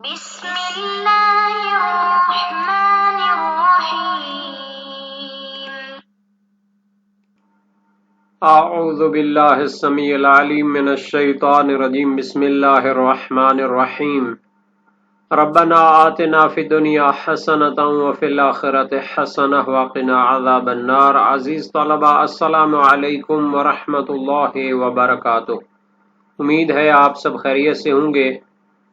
بسم الله الرحمن الرحيم. اعوذ باللہ السمیع العلیم من الشیطان الرجیم. بسم اللہ الرحمن الرحیم. ربنا آتنا فی الدنیا حسنۃ وفی الآخرۃ حسنۃ وقنا عذاب النار. عزیز طلبہ، السلام علیکم ورحمۃ اللہ وبرکاتہ. امید ہے آپ سب خیریت سے ہوں گے.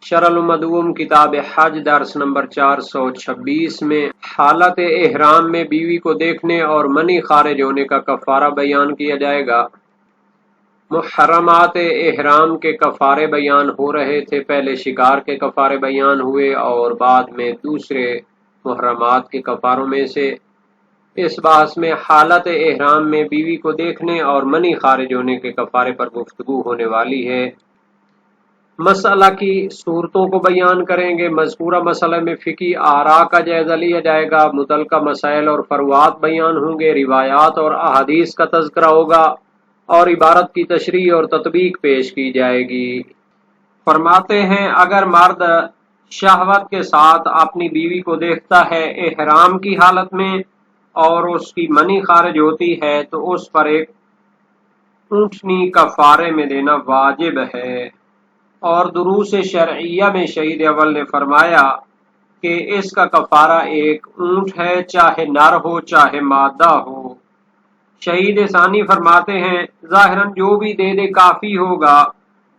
شرح المدوم کتاب حج درس نمبر 426 میں حالت احرام میں بیوی کو دیکھنے اور منی خارج ہونے کا کفارہ بیان کیا جائے گا. محرمات احرام کے کفارے بیان ہو رہے تھے. پہلے شکار کے کفارے بیان ہوئے اور بعد میں دوسرے محرمات کے کفاروں میں سے اس بحث میں حالت احرام میں بیوی کو دیکھنے اور منی خارج ہونے کے کفارے پر گفتگو ہونے والی ہے. مسئلہ کی صورتوں کو بیان کریں گے. مذکورہ مسئلہ میں فقہی آراء کا جائزہ لیا جائے گا. متعلقہ مسائل اور فروعات بیان ہوں گے. روایات اور احادیث کا تذکرہ ہوگا اور عبارت کی تشریح اور تطبیق پیش کی جائے گی. فرماتے ہیں اگر مرد شہوت کے ساتھ اپنی بیوی کو دیکھتا ہے احرام کی حالت میں اور اس کی منی خارج ہوتی ہے تو اس پر ایک اونٹنی کفارے میں دینا واجب ہے. اور دروس شرعیہ میں شہید اول نے فرمایا کہ اس کا کفارہ ایک اونٹ ہے، چاہے نر ہو چاہے مادہ ہو. شہید ثانی فرماتے ہیں ظاہراً جو بھی دے دے کافی ہوگا،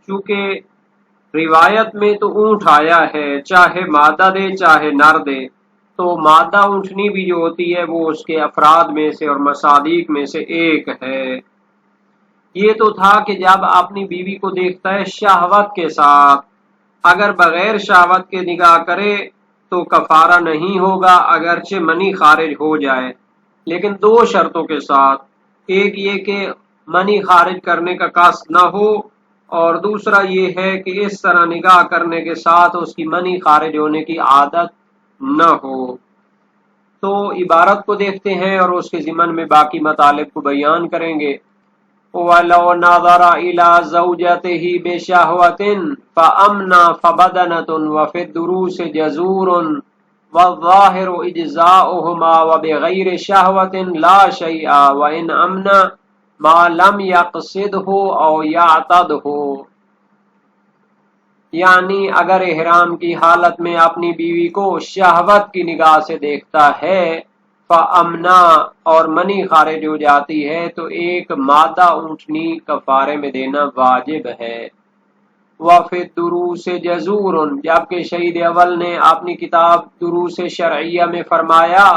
چونکہ روایت میں تو اونٹ آیا ہے، چاہے مادہ دے چاہے نر دے، تو مادہ اونٹنی بھی جو ہوتی ہے وہ اس کے افراد میں سے اور مصادیق میں سے ایک ہے. یہ تو تھا کہ جب اپنی بیوی کو دیکھتا ہے شہوت کے ساتھ. اگر بغیر شہوت کے نگاہ کرے تو کفارہ نہیں ہوگا اگرچہ منی خارج ہو جائے، لیکن دو شرطوں کے ساتھ. ایک یہ کہ منی خارج کرنے کا قصد نہ ہو، اور دوسرا یہ ہے کہ اس طرح نگاہ کرنے کے ساتھ اس کی منی خارج ہونے کی عادت نہ ہو. تو عبارت کو دیکھتے ہیں اور اس کے ضمن میں باقی مطالب کو بیان کریں گے. وَلَوْ نَظَرَ إِلَى زَوْجَتِهِ بِشَهْوَةٍ فَأَمْنَا فَبَدَنَةٌ وَفِي الدُّرُوسِ جَزُورٌ وَالظَّاهِرُ إِجْزَاؤُهُمَا وَبِغَيْرِ شَهْوَةٍ لَا شَيْءَ وَإِنْ أَمْنَا مَا لَمْ يَقْصِدْهُ أَوْ يَعْتَدْهُ. یعنی اگر احرام کی حالت میں اپنی بیوی کو شہوت کی نگاہ سے دیکھتا ہے فَأَمْنَا اور منی خارج ہو جاتی ہے تو ایک مادہ اونٹنی کفارے میں دینا واجب ہے. وَفِي الدُّرُوسِ جَزُورٌ جبکہ شہید اول نے اپنی کتاب دروس شرعیہ میں فرمایا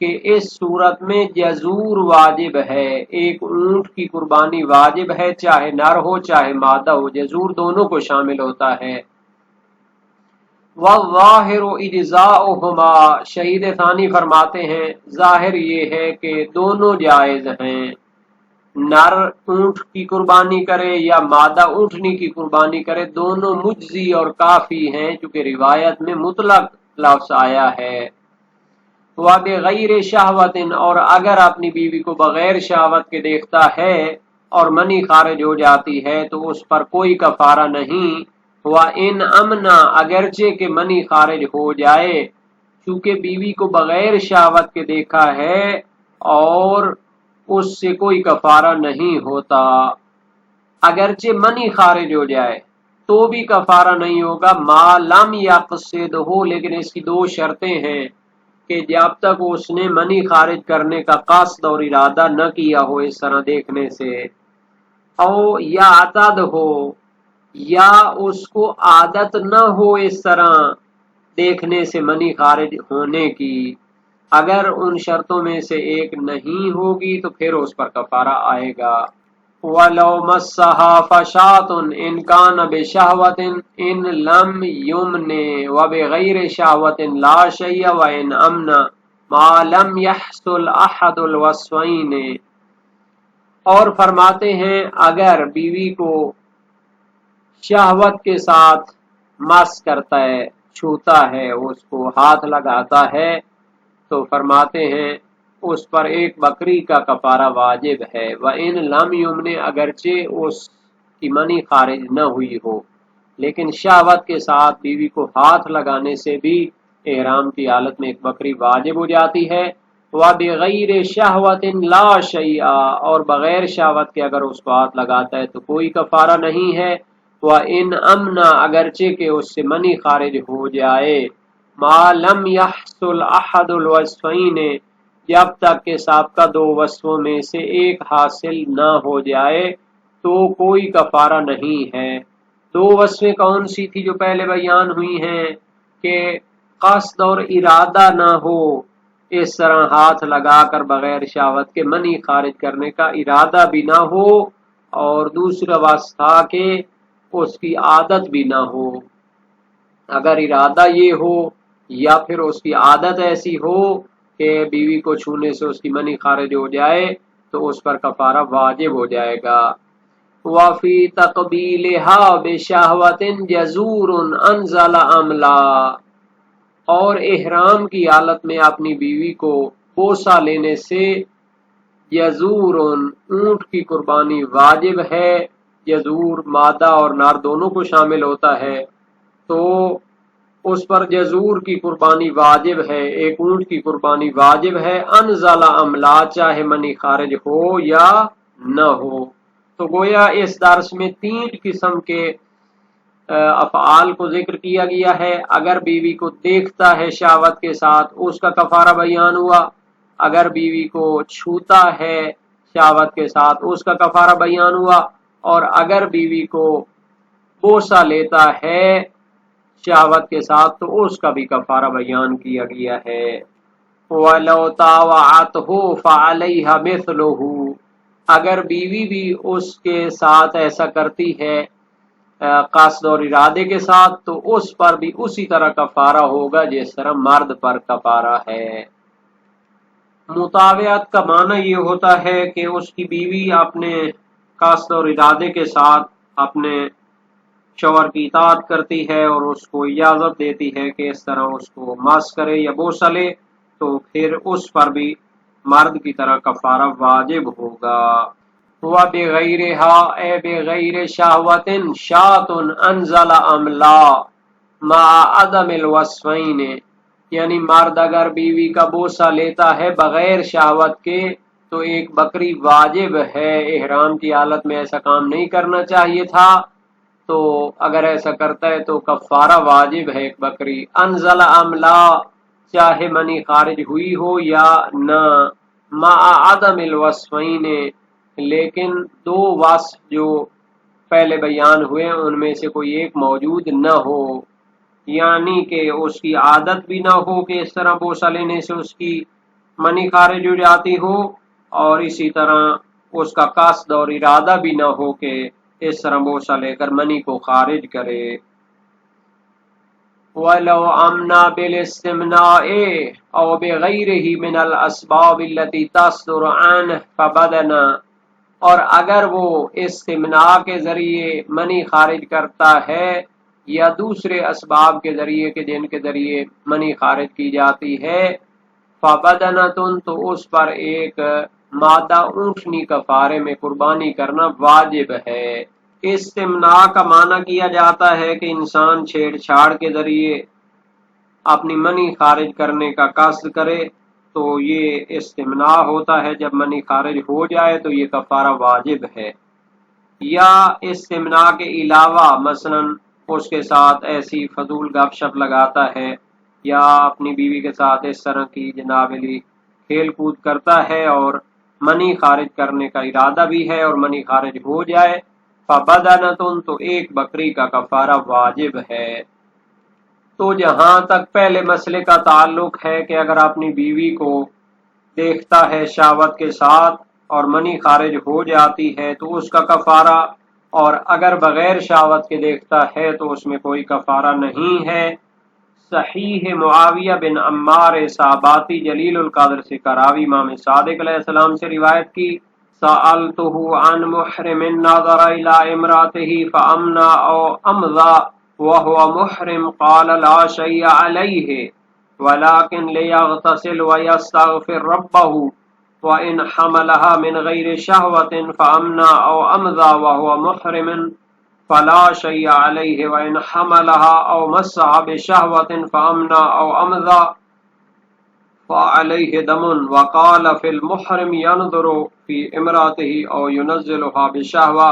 کہ اس صورت میں جزور واجب ہے، ایک اونٹ کی قربانی واجب ہے، چاہے نر ہو چاہے مادہ ہو، جزور دونوں کو شامل ہوتا ہے. وَالظَّاهِرُ إِجْزَاؤُهُمَا شہید ثانی فرماتے ہیں ظاہر یہ ہے کہ دونوں جائز ہیں، نر اونٹ کی قربانی کرے یا مادہ اونٹنی کی قربانی کرے، دونوں مجزی اور کافی ہیں چونکہ روایت میں مطلق لفظ آیا ہے. وَبِغَيْرِ شَهْوَةٍ اور اگر اپنی بیوی کو بغیر شہوت کے دیکھتا ہے اور منی خارج ہو جاتی ہے تو اس پر کوئی کفارہ نہیں. وَإِنْ أَمْنَا اگرچہ کہ منی خارج ہو جائے، چونکہ بیوی کو بغیر شہوت کے دیکھا ہے اور اس سے کوئی کفارہ نہیں ہوتا. اگرچہ منی خارج ہو جائے تو بھی کفارہ نہیں ہوگا. ما لم یقصد ہو، لیکن اس کی دو شرطیں ہیں کہ جب تک اس نے منی خارج کرنے کا قصد اور ارادہ نہ کیا ہو اس طرح دیکھنے سے، او یا عتد ہو یا اس کو عادت نہ ہو اس طرح دیکھنے سے منی خارج ہونے کی. اگر ان شرطوں میں سے ایک نہیں ہوگی تو پھر اس پر کفارہ آئے گا. وَلَوْ مَسَّهَا فَشَاةٌ إِنْ كَانَ بِشَهْوَةٍ إِنْ لَمْ يُمْنِ وَبِغَيْرِ شَهْوَةٍ لَا شَيْءَ وَإِنْ أَمْنَ مَا لَمْ يَحْصُلْ أَحَدُ الْوَصْفَيْنِ. اور فرماتے ہیں اگر بیوی کو شہوت کے ساتھ مس کرتا ہے، چھوتا ہے، اس کو ہاتھ لگاتا ہے، تو فرماتے ہیں اس پر ایک بکری کا کفارہ واجب ہے. وَإِن لَمْ يُمْنِ اگرچہ اس کی منی خارج نہ ہوئی ہو. لیکن شہوت کے ساتھ بیوی کو ہاتھ لگانے سے بھی احرام کی حالت میں ایک بکری واجب ہو جاتی ہے۔ وَبِغَيْرِ شَهْوَةٍ لَا شَيْءَ، اور بغیر شہوت کے اگر اس کو ہاتھ لگاتا ہے تو کوئی کفارہ نہیں ہے۔ وَإِنْ أَمْنَا، اگرچہ کہ اس سے منی خارج ہو جائے، مَا لَمْ يَحْصُلْ أَحَدُ الْوَصْفَيْنِ، جب تک کہ سابقہ دو وصفوں میں سے ایک حاصل نہ ہو جائے تو کوئی کفارہ نہیں ہے۔ دو وصفیں کون سی تھی جو پہلے بیان ہوئی ہیں کہ قصد اور ارادہ نہ ہو، اس طرح ہاتھ لگا کر بغیر شہوت کے منی خارج کرنے کا ارادہ بھی نہ ہو، اور دوسرا وصف تھا کہ اس کی عادت بھی نہ ہو۔ اگر ارادہ یہ ہو یا پھر اس کی عادت ایسی ہو کہ بیوی کو چھونے سے اس کی منی خارج ہو جائے تو اس پر کفارہ واجب ہو جائے گا۔ وَفِي تَقْبِيلِهَا بِشَهْوَةٍ جَزُورٌ أَنزَلَ أَمْلَا، اور احرام کی حالت میں اپنی بیوی کو بوسہ لینے سے یزور، اونٹ کی قربانی واجب ہے۔ یزور مادہ اور نر دونوں کو شامل ہوتا ہے، تو اس پر جزور کی قربانی واجب ہے، ایک اونٹ کی قربانی واجب ہے۔ انزل املا، چاہے منی خارج ہو یا نہ ہو۔ تو گویا اس درس میں تین قسم کے افعال کو ذکر کیا گیا ہے۔ اگر بیوی کو دیکھتا ہے شہوت کے ساتھ، اس کا کفارہ بیان ہوا۔ اگر بیوی کو چھوتا ہے شہوت کے ساتھ، اس کا کفارہ بیان ہوا۔ اور اگر بیوی کو بوسہ لیتا ہے شہوت کے ساتھ تو اس کا بھی کفارہ بیان کیا گیا ہے۔ وَلَوْ طَاوَعَتْهُ فَعَلَيْهَا مِثْلُهُ، اگر بیوی بھی اس کے ساتھ ایسا کرتی ہے قصد اور ارادے کے ساتھ، تو اس پر بھی اسی طرح کفارہ ہوگا جس طرح مرد پر کفارہ ہے۔ مطاوعت کا معنی یہ ہوتا ہے کہ اس کی بیوی اپنے قصد اور ارادے کے ساتھ اپنے شوہر کی اطاعت کرتی ہے اور اس کو اجازت دیتی ہے کہ اس طرح اس کو مس کرے یا بوسہ لے، تو پھر اس پر بھی مرد کی طرح کفارہ واجب ہوگا۔ وَبِغَيْرِهَا، اے بغیر شہوتن شاتن انزل املا مع عدم الوصفین، یعنی مرد اگر بیوی کا بوسہ لیتا ہے بغیر شہوت کے تو ایک بکری واجب ہے۔ احرام کی حالت میں ایسا کام نہیں کرنا چاہیے تھا، تو اگر ایسا کرتا ہے تو کفارہ واجب ہے ایک بکری۔ انزل املا، چاہے منی خارج ہوئی ہو یا نہ، مع عدم الوصفین، لیکن دو وصف جو پہلے بیان ہوئے ان میں سے کوئی ایک موجود نہ ہو، یعنی کہ اس کی عادت بھی نہ ہو کہ اس طرح بوسہ لینے سے اس کی منی خارج ہو جاتی ہو، اور اسی طرح اس کا قصد اور ارادہ بھی نہ ہو کہ اس طرح بوسہ لے کر منی کو خارج کرے۔ وَلَوْ أَمْنَا بِالِاسْتِمْنَاءِ أَوْ بِغَيْرِهِ مِنَ الْأَسْبَابِ الَّتِي تَصْدُرُ عَنْهُ فَبَدَنَا، اور اگر وہ استمناء کے ذریعے منی خارج کرتا ہے یا دوسرے اسباب کے ذریعے کہ جن کے ذریعے منی خارج کی جاتی ہے، فَبَدَنَةٌ، تو اس پر ایک مادہ اونٹنی کفارے میں قربانی کرنا واجب ہے۔ استمناء کا معنی کیا جاتا ہے کہ انسان چھیڑ چھاڑ کے ذریعے اپنی منی خارج کرنے کا قصد کرے، تو یہ استمناء ہوتا ہے۔ جب منی خارج ہو جائے تو یہ کفارہ واجب ہے۔ یا استمناء کے علاوہ مثلا اس کے ساتھ ایسی فضول گپ شپ لگاتا ہے یا اپنی بیوی کے ساتھ اس طرح کی جناب علی کھیل کود کرتا ہے اور منی خارج کرنے کا ارادہ بھی ہے اور منی خارج ہو جائے، فَبَدَنَةٌ، تو ایک بکری کا کفارہ واجب ہے۔ تو جہاں تک پہلے مسئلے کا تعلق ہے کہ اگر اپنی بیوی کو دیکھتا ہے شہوت کے ساتھ اور منی خارج ہو جاتی ہے تو اس کا کفارہ، اور اگر بغیر شہوت کے دیکھتا ہے تو اس میں کوئی کفارہ نہیں ہے۔ صحیح معاویہ بن عمار صحاباتی جلیل القدر سے کراوی امام صادق علیہ السلام سے روایت کی، سألته عن محرم نظر الى امراته فامنا او امضى وهو محرم، قال لا شيء عليه ولكن ليغتسل ويستغفر ربه، وان حملها من غير شهوة فامنا او امضى وهو محرم فلا شيء عليه وإن حملها أو مسها بشهوة فأمنى أو أمضى فعليه دم. وقال في المحرم ينظر في امرأته أو ينزلها بشهوة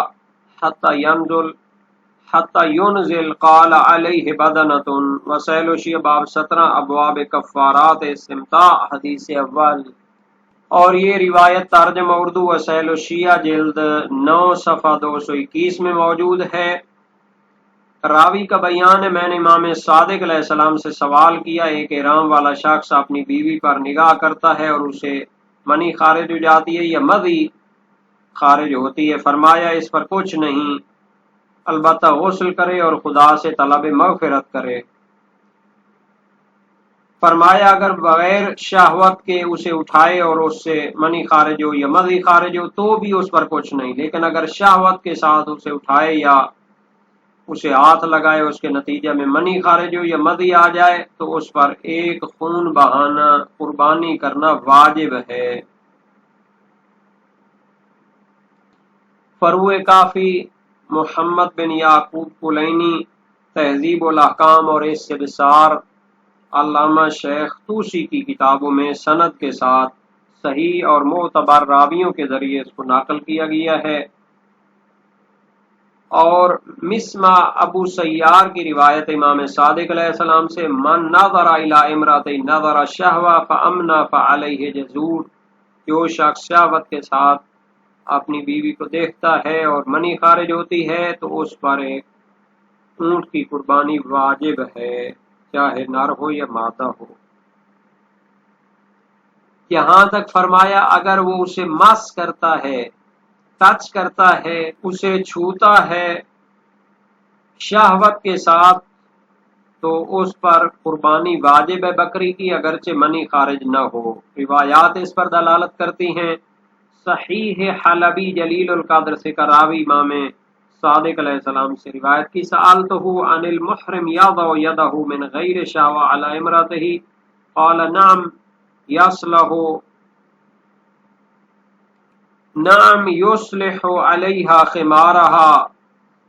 حتى ينزل قال عليه بدنة. وسائل شیعہ باب 17 ابواب کفارات استمتاع حدیث اول. اور یہ روایت ترجمہ اردو وسائل الشیعہ جلد 9 صفحہ 221 میں موجود ہے. راوی کا بیان ہے، میں نے امام صادق علیہ السلام سے سوال کیا، ایک احرام والا شخص اپنی بیوی پر نگاہ کرتا ہے اور اسے منی خارج ہو جاتی ہے یا مذی خارج ہوتی ہے. فرمایا اس پر کچھ نہیں، البتہ غسل کرے اور خدا سے طلب مغفرت کرے. فرمایا اگر بغیر شہوت کے اسے اٹھائے اور اس سے منی خارج ہو یا مذی خارج ہو تو بھی اس پر کچھ نہیں، لیکن اگر شہوت کے ساتھ اسے اٹھائے یا اسے ہاتھ لگائے اس کے نتیجہ میں منی خارج ہو یا مذی آ جائے تو اس پر ایک خون بہانا قربانی کرنا واجب ہے. فروع کافی محمد بن یعقوب کلینی تہذیب الاحکام اور اس سے بسار علامہ شیخ طوسی کی کتابوں میں سند کے ساتھ صحیح اور معتبر راویوں کے ذریعے اس کو نقل کیا گیا ہے. اور مسمع ابو سیار کی روایت امام صادق علیہ السلام سے، من نظر الی امرأۃ نظر شہوہ فامنا فعلیہ جزور، جو شخص شہوت کے ساتھ اپنی بیوی کو دیکھتا ہے اور منی خارج ہوتی ہے تو اس پر ایک اونٹ کی قربانی واجب ہے، چاہے نر ہو یا مادہ ہو. یہاں تک فرمایا اگر وہ اسے مس کرتا ہے، ٹچ کرتا ہے، اسے چھوتا ہے شہوت کے ساتھ تو اس پر قربانی واجب ہے بکری کی، اگرچہ منی خارج نہ ہو. روایات اس پر دلالت کرتی ہیں. صحیح حلبی جلیل القدر سے کراوی امام صادق علیہ السلام سے روایت کی، سألتہ عن المحرم یضع یدہ من غیر شہوہ علی امرأتہ قال نعم یصلح علیہا خمارہا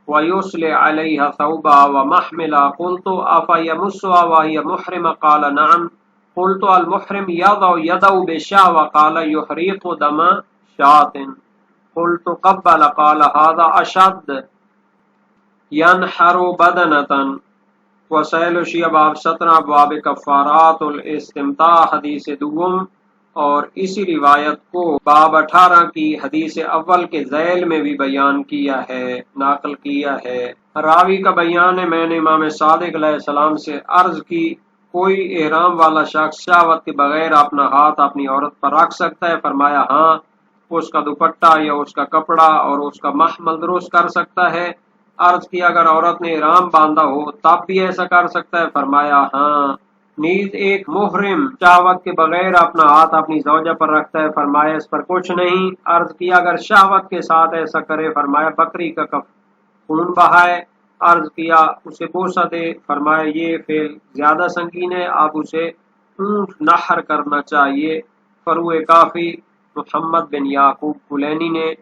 ویصلح علیہا ثوبا ومحملا. قلت افیمسها وہی محرم قال نعم. قلت المحرم یضع یدہ بشہوہ قال یحریق دم شاة. قلت قبل قال هذا اشد ینحر بدنة. وسائل شیعہ باب 17 ابواب کفارات الاستمتاع حدیث دوم، اور اسی روایت کو باب 18 کی حدیث اول کے ذیل میں بھی بیان کیا ہے، نقل کیا ہے. راوی کا بیان ہے، میں نے امام صادق علیہ السلام سے عرض کی، کوئی احرام والا شخص شہوت کے بغیر اپنا ہاتھ اپنی عورت پر رکھ سکتا ہے؟ فرمایا ہاں، اس کا دوپٹہ یا اس کا کپڑا اور اس کا محمل درست کر سکتا ہے. عرض کیا اگر عورت نے احرام باندھا ہو تب بھی ایسا کر سکتا ہے؟ فرمایا ہاں. نیز ایک محرم شہوت کے بغیر اپنا ہاتھ اپنی زوجہ پر رکھتا ہے؟ فرمایا اس پر کچھ نہیں. عرض کیا اگر شہوت کے ساتھ ایسا کرے؟ فرمایا بکری کا خون بہائے. عرض کیا اسے بوسہ دے؟ فرمایا یہ فعل زیادہ سنگین ہے، اب اسے اونٹ نحر کرنا چاہیے. فروع کافی محمد بن یعقوب کلینی نے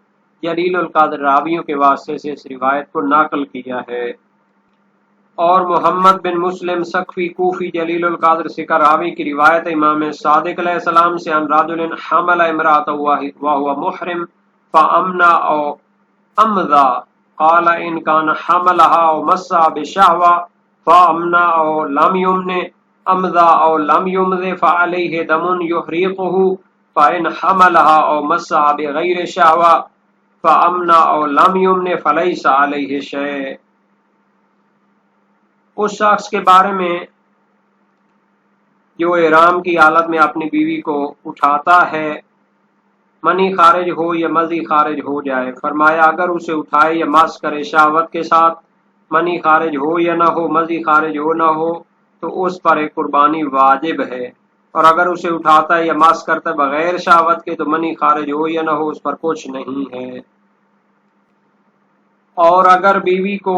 جلیل القدر راویوں کے واسطے سے اس روایت کو نقل کیا ہے. اور محمد بن مسلم سقفی کوفی جلیل القدر سکر راوی کی روایت امام صادق علیہ السلام سے، ان رجل حمل امرأة وهو محرم فامنا او امضى قال ان كان حملها او مسها بشهوة فامنا او لم يمن امضى او لم يمض فعليه دم يحرقه فان حملها او مسها بغير شهوة فامنا او لم يمن فليس عليه شيء. اس شخص کے بارے میں جو احرام کی حالت میں اپنی بیوی کو اٹھاتا ہے، منی خارج ہو یا مذی خارج ہو جائے. فرمایا اگر اسے اٹھائے یا مس کرے شہوت کے ساتھ، منی خارج ہو یا نہ ہو، مذی خارج ہو نہ ہو، تو اس پر ایک قربانی واجب ہے. اور اگر اسے اٹھاتا ہے یا مس کرتا ہے بغیر شہوت کے تو منی خارج ہو یا نہ ہو اس پر کچھ نہیں ہے. اور اگر بیوی کو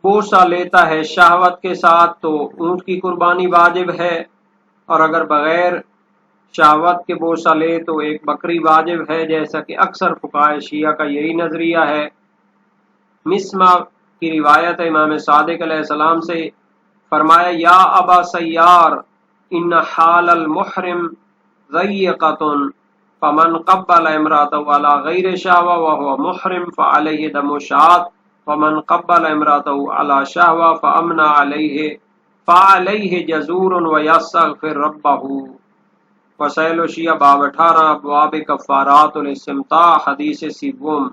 بوسہ لیتا ہے شہوت کے ساتھ تو اونٹ کی قربانی واجب ہے، اور اگر بغیر شہوت کے بوسہ لے تو ایک بکری واجب ہے، جیسا کہ اکثر فقہائے شیعہ کا یہی نظریہ ہے. مسمع کی روایت ہے امام صادق علیہ السلام سے، فرمایا یا ابا سیار ان حال المحرم ضیقۃ فمن قبل امرأته على غیر شہوہ وهو محرم فعلیہ دم شاة ومن قبل امرأته على شہوہ فامنع فعلیہ جزور ویستغفر ربہ۔ وسائل الشیعہ باب 18 ابواب کفارات الاستمتاع حدیث سیوم۔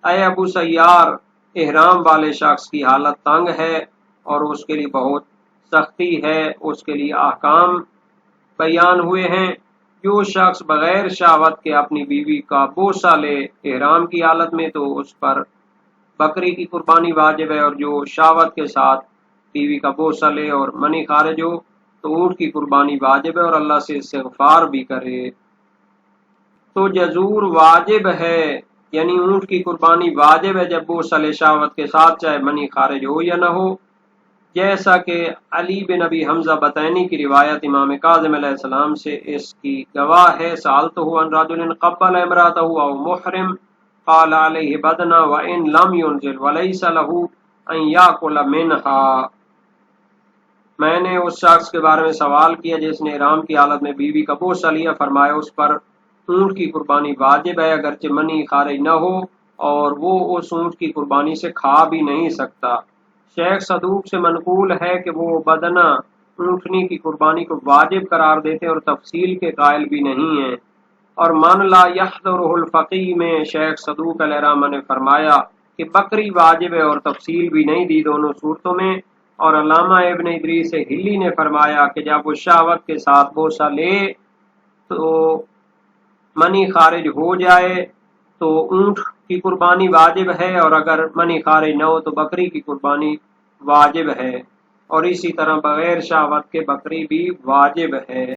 اے ابو سیار، احرام والے شخص کی حالت تنگ ہے اور اس کے لیے بہت سختی ہے، اس کے لیے احکام بیان ہوئے ہیں۔ جو شخص بغیر شہوت کے اپنی بیوی کا بوسہ لے احرام کی حالت میں تو اس پر بکری کی قربانی واجب ہے، اور جو شہوت کے ساتھ بیوی کا بوسہ لے اور منی خارج ہو تو اونٹ کی قربانی واجب ہے اور اللہ سے استغفار بھی کرے۔ تو جزور واجب ہے، یعنی اونٹ کی قربانی واجب ہے جب بوسہ لے شہوت کے ساتھ، چاہے منی خارج ہو یا نہ ہو، جیسا کہ علی بن ابی حمزہ بطینی کی روایت امام کاظم علیہ السلام سے اس کی گواہ ہے۔ سألتہ عن رجل قبل امرأتہ او محرم قال علیہ بدنہ وان لم ينزل ولیس له ان یاکل منها۔ میں نے اس شخص کے بارے میں سوال کیا جس نے احرام کی حالت میں بیوی کا بوسہ لیا، فرمایا اس پر اونٹ کی قربانی واجب ہے اگرچہ منی خارج نہ ہو، اور وہ اس اونٹ کی قربانی سے کھا بھی نہیں سکتا۔ شیخ صدوق سے منقول ہے کہ وہ بدنہ اونٹنی کی قربانی کو واجب قرار دیتے اور تفصیل کے قائل بھی نہیں ہیں۔ اور من لا یحضرہ الفقی میں شیخ صدوق علیہ الرحمہ نے فرمایا کہ بکری واجب ہے اور تفصیل بھی نہیں دی دونوں صورتوں میں۔ اور علامہ ابن ادریس ہلی نے فرمایا کہ جب وہ شہوت کے ساتھ بوسہ لے تو منی خارج ہو جائے تو اونٹ کی قربانی واجب ہے، اور اگر منی خارج نہ ہو تو بکری کی قربانی واجب ہے، اور اسی طرح بغیر شہوت کے بکری بھی واجب ہے۔